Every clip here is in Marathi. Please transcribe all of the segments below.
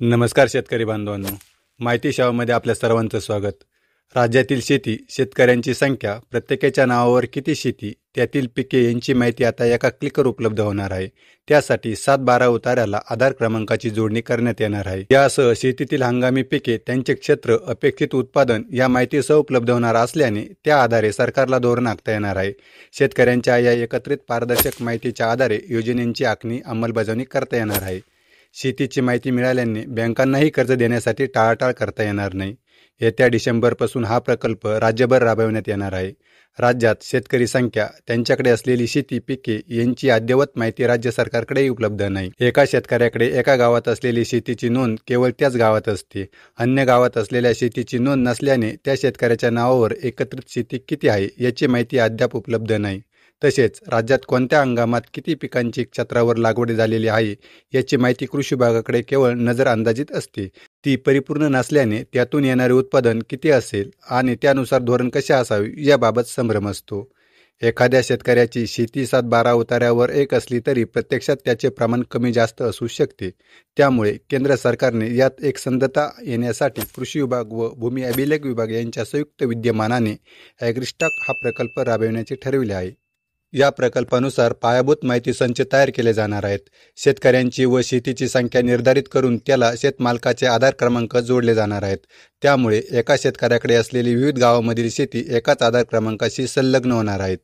नमस्कार शेतकरी बांधवांनो, माहिती सेवामध्ये आपल्या सर्वांचं स्वागत. राज्यातील शेती, शेतकऱ्यांची संख्या, प्रत्येकाच्या नावावर किती शेती, त्यातील पिके यांची माहिती आता एका क्लिकवर उपलब्ध होणार आहे. त्यासाठी 7/12 उतार्याला आधार क्रमांकाची जोडणी करण्यात येणार आहे. यासह शेतीतील हंगामी पिके, त्यांचे क्षेत्र, अपेक्षित उत्पादन या माहितीसह उपलब्ध होणार असल्याने त्या आधारे सरकारला धोरण आखता येणार आहे. शेतकऱ्यांच्या या एकत्रित पारदर्शक माहितीच्या आधारे योजनेची आखणी अंमलबजावणी करता येणार आहे. शेतीची माहिती मिळाल्याने बँकांनाही कर्ज देण्यासाठी टाळाटाळ करता येणार नाही. येत्या डिसेंबरपासून हा प्रकल्प राज्यभर राबविण्यात येणार आहे. राज्यात शेतकरी संख्या, त्यांच्याकडे असलेली शेती पिके यांची अद्ययावत माहिती राज्य सरकारकडेही उपलब्ध नाही. एका शेतकऱ्याकडे एका गावात असलेली शेतीची नोंद केवळ त्याच गावात असते. अन्य गावात असलेल्या शेतीची नोंद नसल्याने त्या शेतकऱ्याच्या नावावर एकत्रित शेती किती आहे याची माहिती अद्याप उपलब्ध नाही. तसेच राज्यात कोणत्या हंगामात किती पिकांची क्षेत्रावर लागवड झालेली आहे याची माहिती कृषी विभागाकडे केवळ नजर अंदाजित असते. ती परिपूर्ण नसल्याने त्यातून येणारे उत्पादन किती असेल आणि त्यानुसार धोरण कसे असावे याबाबत संभ्रम असतो. एखाद्या शेतकऱ्याची शेती 7/12 उतार्यावर एक असली तरी प्रत्यक्षात त्याचे प्रमाण कमी जास्त असू शकते. त्यामुळे केंद्र सरकारने यात एकसंधता येण्यासाठी कृषी विभाग व भूमी अभिलेख विभाग यांच्या संयुक्त विद्यमानाने ॲग्रिस्टॉक हा प्रकल्प राबविण्याचे ठरविले आहे. या प्रकल्पानुसार पायाभूत माहिती संच तयार केले जाणार आहेत. शेतकऱ्यांची व शेतीची संख्या निर्धारित करून त्याला शेतमालकाचे आधार क्रमांक जोडले जाणार आहेत. त्यामुळे एका शेतकऱ्याकडे असलेली विविध गावांमधील शेती एकाच आधार क्रमांकाशी संलग्न होणार आहेत.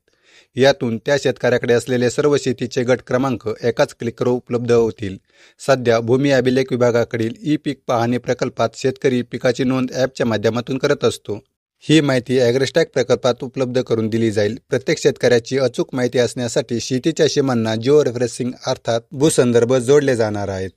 यातून त्या शेतकऱ्याकडे असलेले सर्व शेतीचे गट क्रमांक एकाच क्लिकवर उपलब्ध होतील. सध्या भूमी अभिलेख विभागाकडील ई पीक पाहणी प्रकल्पात शेतकरी पिकाची नोंद ॲपच्या माध्यमातून करत असतो. ही माहिती ॲग्रिस्टॉक प्रकल्पात उपलब्ध करून दिली जाईल. प्रत्येक शेतकऱ्याची अचूक माहिती असण्यासाठी शेतीच्या सीमांना जिओ रेफरेन्सिंग अर्थात भूसंदर्भ जोडले जाणार आहेत.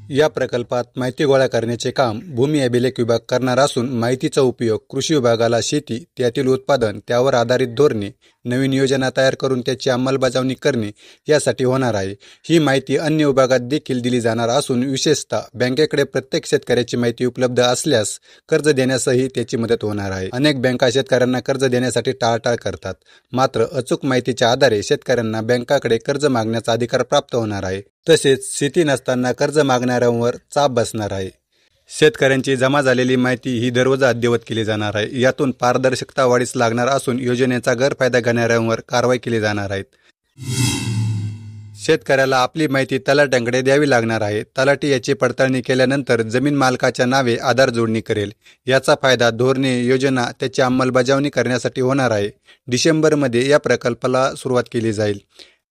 या प्रकल्पात माहिती गोळा करण्याचे काम भूमी अभिलेख विभाग करणार असून माहितीचा उपयोग कृषी विभागाला शेती, त्यातील उत्पादन, त्यावर आधारित धोरणे, नवीन योजना तयार करून त्याची अंमलबजावणी करणे यासाठी होणार आहे. ही माहिती अन्य विभागात देखील दिली जाणार असून विशेषतः बँकेकडे प्रत्येक शेतकऱ्याची माहिती उपलब्ध असल्यास कर्ज देण्यासही त्याची मदत होणार आहे. अनेक बँका शेतकऱ्यांना कर्ज देण्यासाठी टाळाटाळ करतात. मात्र अचूक माहितीच्या आधारे शेतकऱ्यांना बँकाकडे कर्ज मागण्याचा अधिकार प्राप्त होणार आहे. तसेच शेती नसताना कर्ज मागणाऱ्यांवर चाप बसणार आहे. शेतकऱ्यांची जमा झालेली माहिती ही दररोज अद्ययावत केली जाणार आहे. यातून पारदर्शकता वाढीस लागणार असून योजनेचा गैरफायदा घेणाऱ्यांवर कारवाई केली जाणार आहे. शेतकऱ्याला आपली माहिती तलाठ्यांकडे द्यावी लागणार आहे. तलाठी याची पडताळणी केल्यानंतर जमीन मालकाच्या नावे आधार जोडणी करेल. याचा फायदा धोरणे, योजना त्याची अंमलबजावणी करण्यासाठी होणार आहे. डिसेंबरमध्ये या प्रकल्पाला सुरुवात केली जाईल.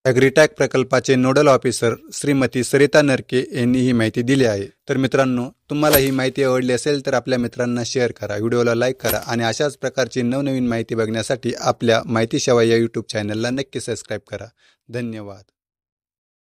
ॲग्रिटॅक प्रकल्पाचे नोडल ऑफिसर श्रीमती सरिता नरके यांनी ही माहिती दिली आहे. तर मित्रांनो, तुम्हाला ही माहिती आवडली असेल तर आपल्या मित्रांना शेअर करा, व्हिडिओला लाईक करा आणि अशाच प्रकारची नवनवीन माहिती बघण्यासाठी आपल्या माहिती सेवा या यूट्यूब चॅनलला नक्की सबस्क्राईब करा. धन्यवाद.